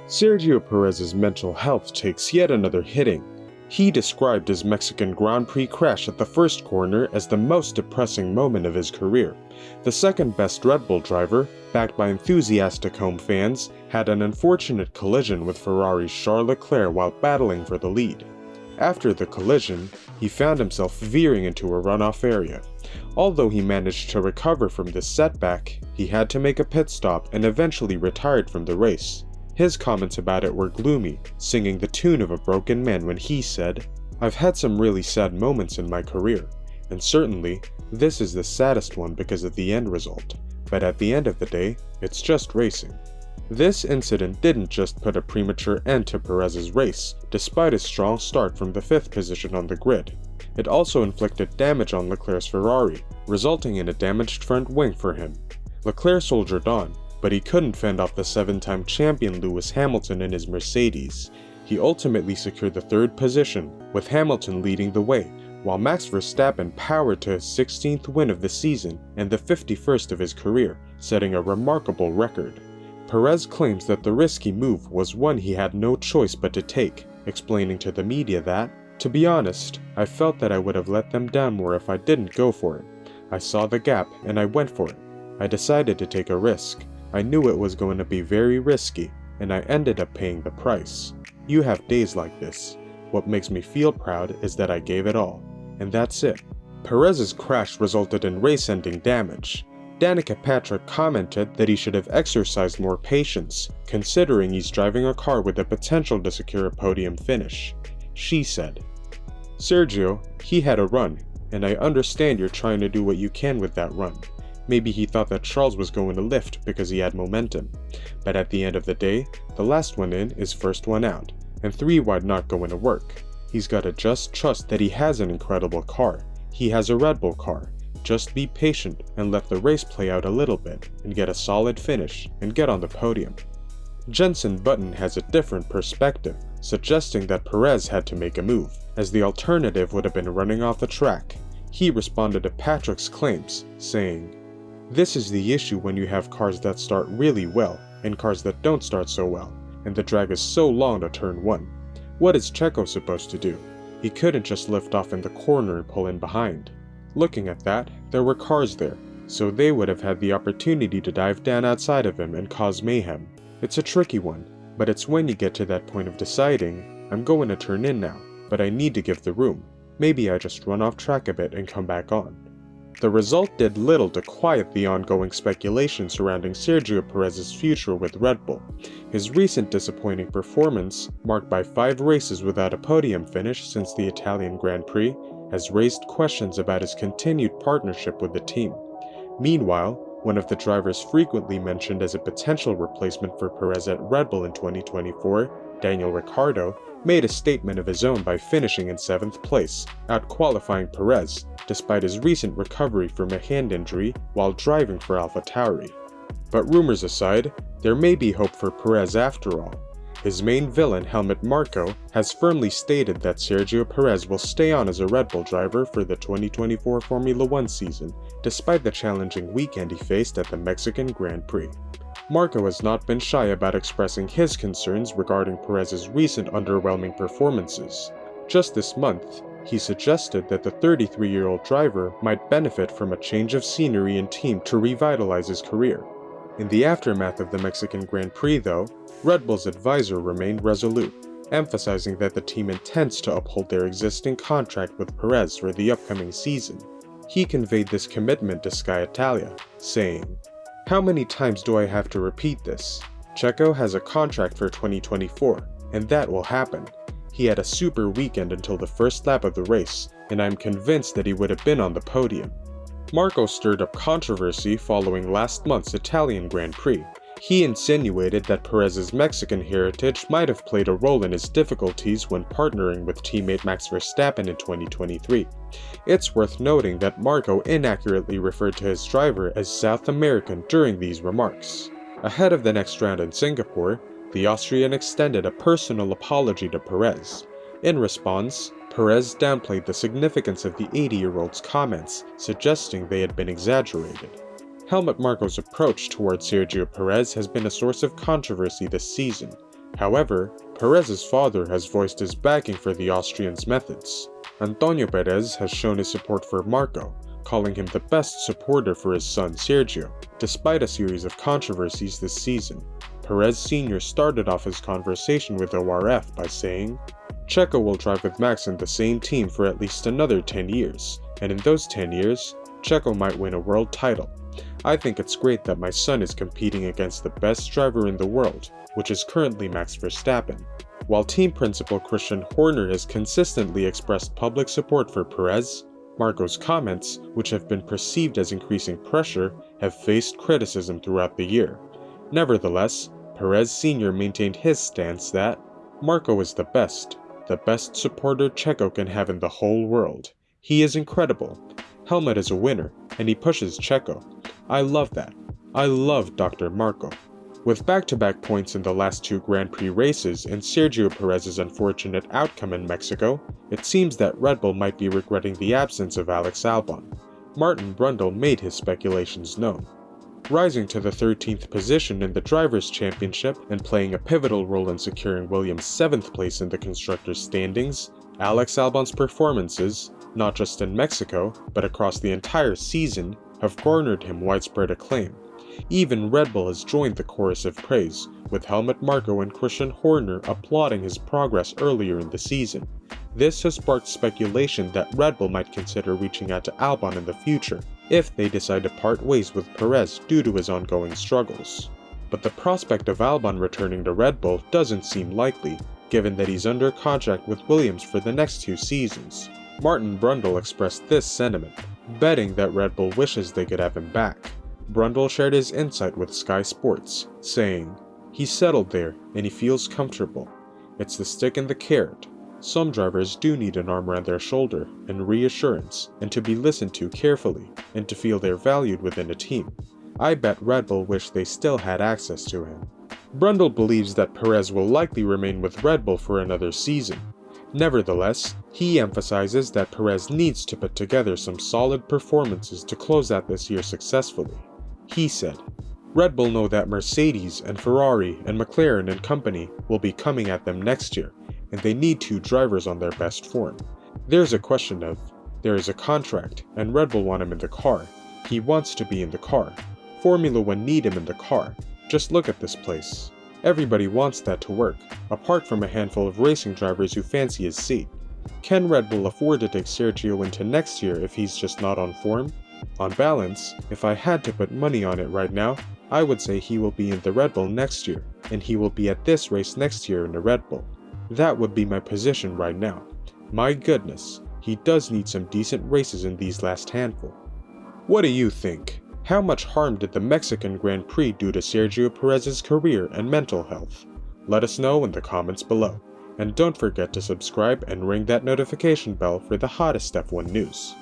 Sergio Perez's mental health takes yet another hitting. He described his Mexican Grand Prix crash at the first corner as the most depressing moment of his career. The second-best Red Bull driver, backed by enthusiastic home fans, had an unfortunate collision with Ferrari's Charles Leclerc while battling for the lead. After the collision, he found himself veering into a runoff area. Although he managed to recover from this setback, he had to make a pit stop and eventually retired from the race. His comments about it were gloomy, singing the tune of a broken man when he said, "I've had some really sad moments in my career, and certainly, this is the saddest one because of the end result. But at the end of the day, it's just racing." This incident didn't just put a premature end to Perez's race, despite his strong start from the 5th position on the grid. It also inflicted damage on Leclerc's Ferrari, resulting in a damaged front wing for him. Leclerc soldiered on, but he couldn't fend off the 7-time champion Lewis Hamilton in his Mercedes. He ultimately secured the 3rd position, with Hamilton leading the way, while Max Verstappen powered to his 16th win of the season and the 51st of his career, setting a remarkable record. Perez claims that the risky move was one he had no choice but to take, explaining to the media that, "To be honest, I felt that I would have let them down more if I didn't go for it. I saw the gap and I went for it. I decided to take a risk. I knew it was going to be very risky, and I ended up paying the price. You have days like this. What makes me feel proud is that I gave it all. And that's it." Perez's crash resulted in race-ending damage. Danica Patrick commented that he should have exercised more patience, considering he's driving a car with the potential to secure a podium finish. She said, "Sergio, he had a run, and I understand you're trying to do what you can with that run. Maybe he thought that Charles was going to lift because he had momentum. But at the end of the day, the last one in is first one out, and 3 wide not going to work. He's got to just trust that he has an incredible car. He has a Red Bull car. Just be patient and let the race play out a little bit and get a solid finish and get on the podium." Jenson Button has a different perspective, suggesting that Perez had to make a move, as the alternative would have been running off the track. He responded to Patrick's claims, saying, "This is the issue when you have cars that start really well and cars that don't start so well, and the drag is so long to turn 1. What is Checo supposed to do? He couldn't just lift off in the corner and pull in behind. Looking at that, there were cars there, so they would have had the opportunity to dive down outside of him and cause mayhem. It's a tricky one, but it's when you get to that point of deciding, I'm going to turn in now, but I need to give the room. Maybe I just run off track a bit and come back on." The result did little to quiet the ongoing speculation surrounding Sergio Perez's future with Red Bull. His recent disappointing performance, marked by 5 races without a podium finish since the Italian Grand Prix, has raised questions about his continued partnership with the team. Meanwhile, one of the drivers frequently mentioned as a potential replacement for Perez at Red Bull in 2024, Daniel Ricciardo, made a statement of his own by finishing in 7th place, out-qualifying Perez, despite his recent recovery from a hand injury while driving for AlphaTauri. But rumors aside, there may be hope for Perez after all. His main villain, Helmut Marko, has firmly stated that Sergio Perez will stay on as a Red Bull driver for the 2024 Formula 1 season, despite the challenging weekend he faced at the Mexican Grand Prix. Marko has not been shy about expressing his concerns regarding Perez's recent underwhelming performances. Just this month, he suggested that the 33-year-old driver might benefit from a change of scenery and team to revitalize his career. In the aftermath of the Mexican Grand Prix, though, Red Bull's advisor remained resolute, emphasizing that the team intends to uphold their existing contract with Perez for the upcoming season. He conveyed this commitment to Sky Italia, saying, "How many times do I have to repeat this? Checo has a contract for 2024, and that will happen. He had a super weekend until the first lap of the race, and I'm convinced that he would have been on the podium." Marko stirred up controversy following last month's Italian Grand Prix. He insinuated that Perez's Mexican heritage might have played a role in his difficulties when partnering with teammate Max Verstappen in 2023. It's worth noting that Marko inaccurately referred to his driver as South American during these remarks. Ahead of the next round in Singapore, the Austrian extended a personal apology to Perez. In response, Perez downplayed the significance of the 80-year-old's comments, suggesting they had been exaggerated. Helmut Marko's approach towards Sergio Perez has been a source of controversy this season. However, Perez's father has voiced his backing for the Austrian's methods. Antonio Perez has shown his support for Marko, calling him the best supporter for his son Sergio, despite a series of controversies this season. Perez Sr. started off his conversation with ORF by saying, "Checo will drive with Max in the same team for at least another 10 years, and in those 10 years, Checo might win a world title. I think it's great that my son is competing against the best driver in the world, which is currently Max Verstappen." While team principal Christian Horner has consistently expressed public support for Perez, Marko's comments, which have been perceived as increasing pressure, have faced criticism throughout the year. Nevertheless, Perez Sr. maintained his stance that Marko is the best supporter Checo can have in the whole world. He is incredible. Helmut is a winner, and he pushes Checo. I love that. I love Dr. Marko. With back-to-back points in the last two Grand Prix races and Sergio Perez's unfortunate outcome in Mexico, it seems that Red Bull might be regretting the absence of Alex Albon. Martin Brundle made his speculations known. Rising to the 13th position in the Drivers' Championship and playing a pivotal role in securing Williams' 7th place in the Constructors' standings, Alex Albon's performances, not just in Mexico, but across the entire season, have garnered him widespread acclaim. Even Red Bull has joined the chorus of praise, with Helmut Marko and Christian Horner applauding his progress earlier in the season. This has sparked speculation that Red Bull might consider reaching out to Albon in the future, if they decide to part ways with Perez due to his ongoing struggles. But the prospect of Albon returning to Red Bull doesn't seem likely, given that he's under contract with Williams for the next 2 seasons. Martin Brundle expressed this sentiment, betting that Red Bull wishes they could have him back. Brundle shared his insight with Sky Sports, saying, "He's settled there and he feels comfortable. It's the stick and the carrot. Some drivers do need an arm around their shoulder and reassurance, and to be listened to carefully, and to feel they're valued within a team. I bet Red Bull wish they still had access to him." Brundle believes that Perez will likely remain with Red Bull for another season. Nevertheless, he emphasizes that Perez needs to put together some solid performances to close out this year successfully. He said, "Red Bull know that Mercedes and Ferrari and McLaren and company will be coming at them next year, and they need 2 drivers on their best form. There's a question of, there is a contract, and Red Bull want him in the car. He wants to be in the car. Formula One need him in the car. Just look at this place. Everybody wants that to work, apart from a handful of racing drivers who fancy his seat. Can Red Bull afford to take Sergio into next year if he's just not on form? On balance, if I had to put money on it right now, I would say he will be in the Red Bull next year, and he will be at this race next year in the Red Bull. That would be my position right now. My goodness, he does need some decent races in these last handful." What do you think? How much harm did the Mexican Grand Prix do to Sergio Perez's career and mental health? Let us know in the comments below. And don't forget to subscribe and ring that notification bell for the hottest F1 news.